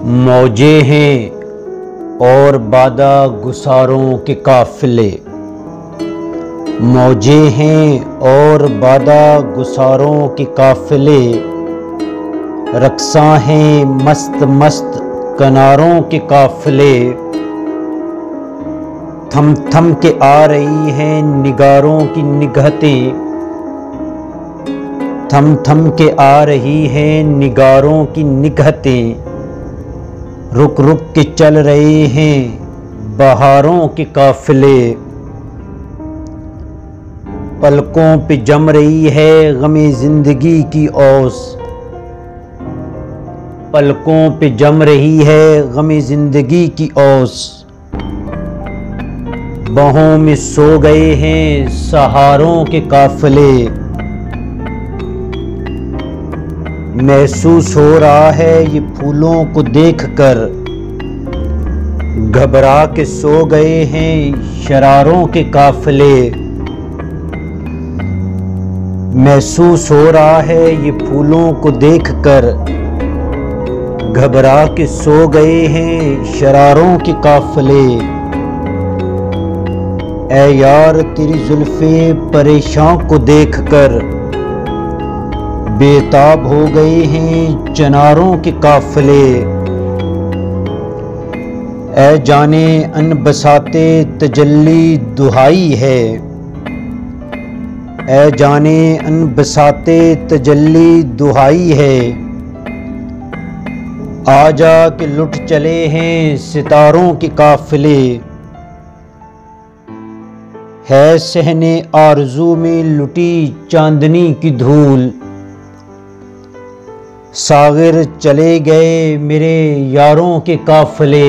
मौजे हैं और बादा गुसारों के काफिले, मौजे हैं और बादा गुसारों के काफिले, रक्सा हैं मस्त मस्त कनारों के काफिले, थम थम के आ रही हैं निगारों की निगहतें, थम थम के आ रही हैं निगारों की निगहतें, रुक रुक के चल रहे हैं बहारों के काफिले, पलकों पे जम रही है गमे जिंदगी की ओस, पलकों पे जम रही है गमे जिंदगी की ओस, बाहों में सो गए हैं सहारों के काफिले, महसूस हो रहा है ये फूलों को देखकर, घबरा के सो गए हैं शरारों के काफिले, महसूस हो रहा है ये फूलों को देखकर, घबरा के सो गए हैं शरारों के काफिले, ऐ यार तेरी जुल्फे परेशान को देखकर, बेताब हो गए हैं चनारों के काफिले, ऐ जाने अन बसाते तजल्ली दुहाई है, ऐ जाने अन बसाते तजल्ली दुहाई है, आजा के लुट चले हैं सितारों के काफिले, है सहने आरज़ू में लुटी चांदनी की धूल, सागिर चले गए मेरे यारों के काफिले,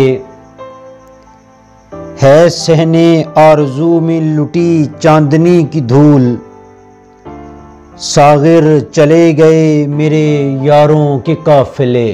है सहने आरज़ू में लुटी चांदनी की धूल, सागिर चले गए मेरे यारों के काफिले।